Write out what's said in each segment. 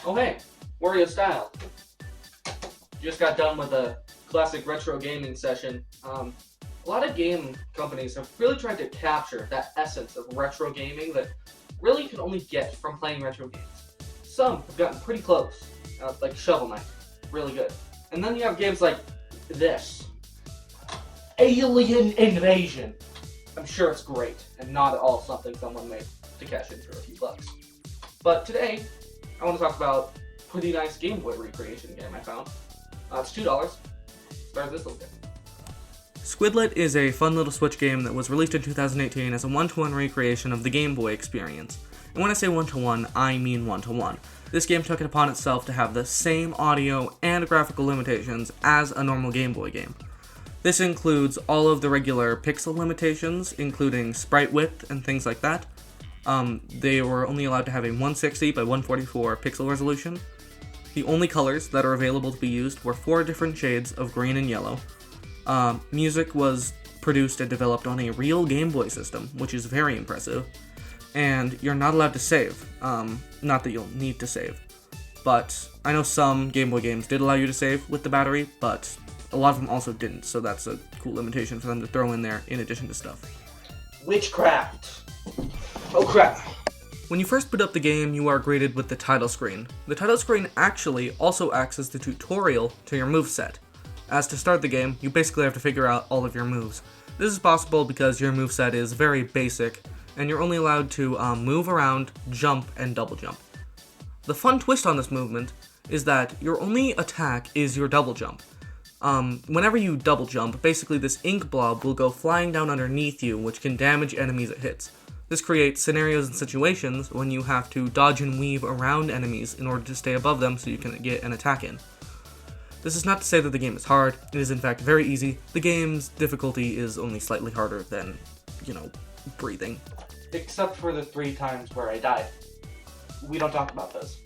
Oh hey, Wario Style. Just got done with a classic retro gaming session. A lot of game companies have really tried to capture that essence of retro gaming that really you can only get from playing retro games. Some have gotten pretty close, like Shovel Knight, really good. And then you have games like this, Alien Invasion. I'm sure it's great, and not at all something someone made to cash in for a few bucks. But today, I want to talk about a pretty nice Game Boy recreation game I found. It's $2. Start this little game. Squidlit is a fun little Switch game that was released in 2018 as a one-to-one recreation of the Game Boy experience. And when I say one-to-one, I mean one-to-one. This game took it upon itself to have the same audio and graphical limitations as a normal Game Boy game. This includes all of the regular pixel limitations, including sprite width and things like that. They were only allowed to have a 160 by 144 pixel resolution. The only colors that are available to be used were 4 different shades of green and yellow. Music was produced and developed on a real Game Boy system, which is very impressive. And you're not allowed to save. Not that you'll need to save. But I know some Game Boy games did allow you to save with the battery, but a lot of them also didn't, so that's a cool limitation for them to throw in there in addition to stuff. Witchcraft. Oh crap. When you first boot up the game, you are greeted with the title screen. The title screen actually also acts as the tutorial to your moveset. As to start the game, you basically have to figure out all of your moves. This is possible because your moveset is very basic, and you're only allowed to move around, jump, and double jump. The fun twist on this movement is that your only attack is your double jump. Whenever you double jump, basically this ink blob will go flying down underneath you, which can damage enemies it hits. This creates scenarios and situations when you have to dodge and weave around enemies in order to stay above them so you can get an attack in. This is not to say that the game is hard, it is in fact very easy. The game's difficulty is only slightly harder than, breathing. Except for the 3 times where I died. We don't talk about those.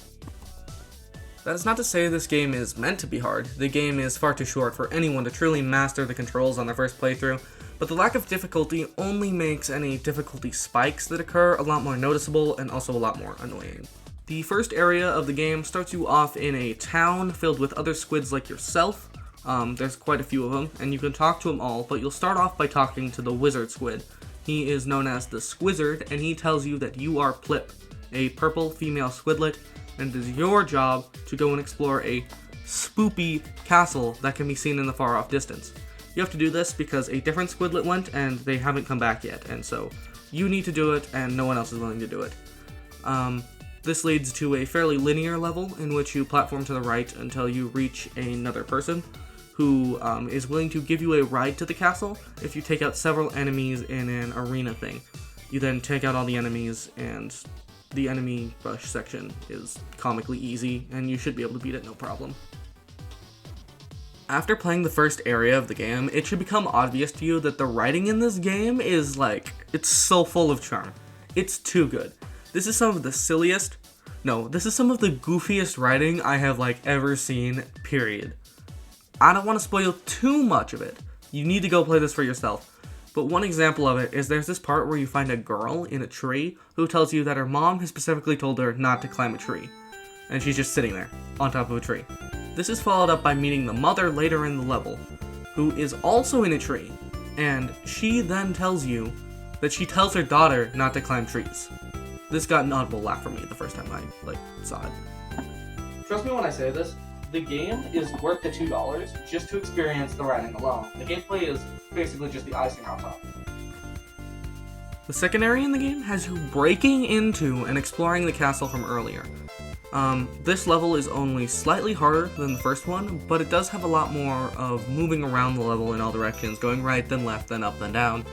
That is not to say this game is meant to be hard. The game is far too short for anyone to truly master the controls on their first playthrough, but the lack of difficulty only makes any difficulty spikes that occur a lot more noticeable and also a lot more annoying. The first area of the game starts you off in a town filled with other squids like yourself. There's quite a few of them, and you can talk to them all, but you'll start off by talking to the wizard squid. He is known as the Squizzard, and he tells you that you are Plip, a purple female squidlet, and it is your job to go and explore a spoopy castle that can be seen in the far off distance. You have to do this because a different squidlet went and they haven't come back yet, and so you need to do it and no one else is willing to do it. This leads to a fairly linear level in which you platform to the right until you reach another person who is willing to give you a ride to the castle if you take out several enemies in an arena thing. You then take out all the enemies, and the enemy rush section is comically easy, and you should be able to beat it no problem. After playing the first area of the game, it should become obvious to you that the writing in this game is it's so full of charm. It's too good. This is some of the goofiest writing I have ever seen, period. I don't want to spoil too much of it. You need to go play this for yourself. But one example of it is there's this part where you find a girl in a tree who tells you that her mom has specifically told her not to climb a tree. And she's just sitting there, on top of a tree. This is followed up by meeting the mother later in the level, who is also in a tree. And she then tells you that she tells her daughter not to climb trees. This got an audible laugh from me the first time I saw it. Trust me when I say this, the game is worth the $2 just to experience the writing alone. The gameplay is basically just the icing on top. The second area in the game has you breaking into and exploring the castle from earlier. This level is only slightly harder than the first one, but it does have a lot more of moving around the level in all directions, going right, then left, then up, then down.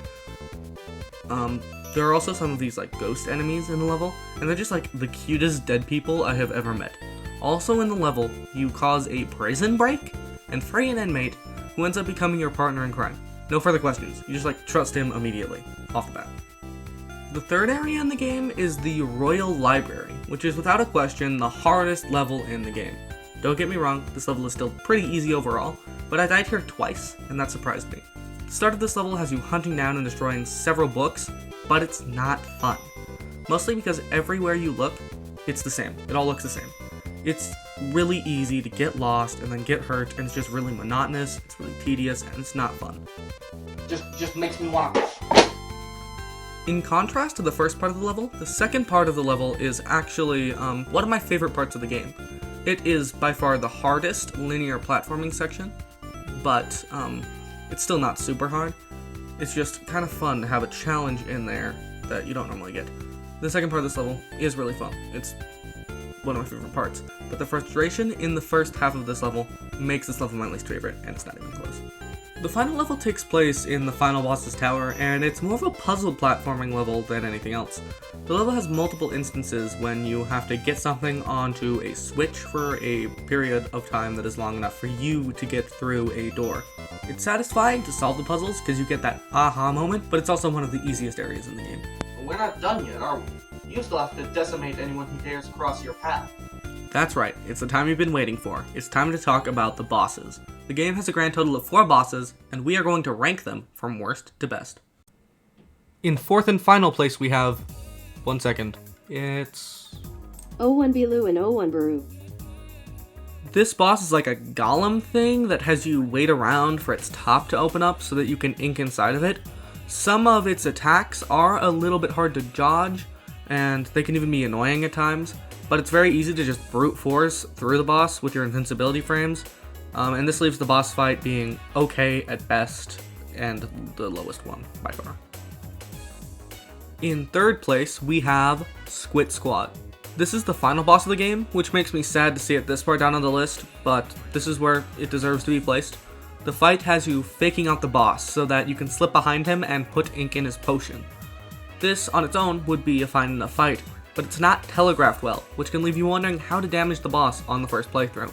There are also some of these ghost enemies in the level, and they're just the cutest dead people I have ever met. Also in the level, you cause a prison break and free an inmate who ends up becoming your partner in crime. No further questions, you just trust him immediately, off the bat. The third area in the game is the Royal Library, which is without a question the hardest level in the game. Don't get me wrong, this level is still pretty easy overall, but I died here twice, and that surprised me. The start of this level has you hunting down and destroying several books, but it's not fun. Mostly because everywhere you look, it's the same. It all looks the same. It's really easy to get lost and then get hurt, and it's just really monotonous, it's really tedious, and it's not fun. Just makes me want to... In contrast to the first part of the level, the second part of the level is actually one of my favorite parts of the game. It is by far the hardest linear platforming section, but it's still not super hard. It's just kind of fun to have a challenge in there that you don't normally get. The second part of this level is really fun. It's one of my favorite parts, but the frustration in the first half of this level makes this level my least favorite, and it's not even close. The final level takes place in the final boss's tower, and it's more of a puzzle platforming level than anything else. The level has multiple instances when you have to get something onto a switch for a period of time that is long enough for you to get through a door. It's satisfying to solve the puzzles because you get that aha moment, but it's also one of the easiest areas in the game. We're not done yet, are we? You still have to decimate anyone who dares cross your path. That's right, it's the time you've been waiting for. It's time to talk about the bosses. The game has a grand total of 4 bosses, and we are going to rank them from worst to best. In fourth and final place we have... One second. It's... 01 Bilu and 01 Baru. This boss is like a golem thing that has you wait around for its top to open up so that you can ink inside of it. Some of its attacks are a little bit hard to dodge, and they can even be annoying at times, but it's very easy to just brute force through the boss with your invincibility frames, and this leaves the boss fight being okay at best, and the lowest one by far. In third place, we have Squid Squad. This is the final boss of the game, which makes me sad to see it this far down on the list, but this is where it deserves to be placed. The fight has you faking out the boss so that you can slip behind him and put ink in his potion. This on its own would be a fine enough fight, but it's not telegraphed well, which can leave you wondering how to damage the boss on the first playthrough.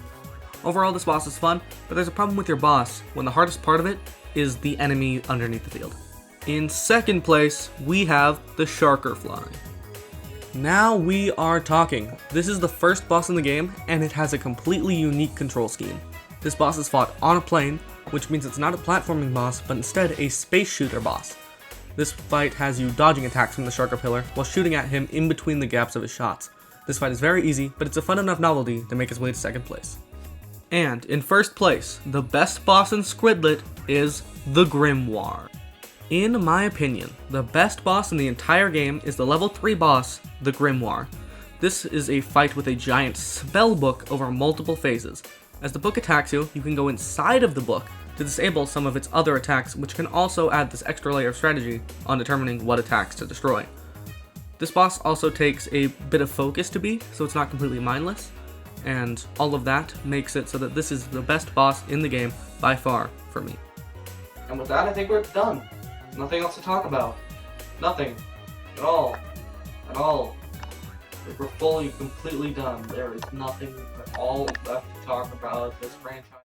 Overall, this boss is fun, but there's a problem with your boss when the hardest part of it is the enemy underneath the field. In second place, we have the Sharkerfly. Now we are talking. This is the first boss in the game, and it has a completely unique control scheme. This boss is fought on a plane, which means it's not a platforming boss, but instead a space shooter boss. This fight has you dodging attacks from the Sharker Pillar while shooting at him in between the gaps of his shots. This fight is very easy, but it's a fun enough novelty to make its way to second place. And in first place, the best boss in Squidlit is the Grimoire. In my opinion, the best boss in the entire game is the level 3 boss, the Grimoire. This is a fight with a giant spell book over multiple phases. As the book attacks you, you can go inside of the book to disable some of its other attacks, which can also add this extra layer of strategy on determining what attacks to destroy. This boss also takes a bit of focus to beat, so it's not completely mindless, and all of that makes it so that this is the best boss in the game by far for me. And with that, I think we're done. Nothing else to talk about. Nothing. At all. At all. We're fully, completely done. There is nothing at all left to talk about this franchise.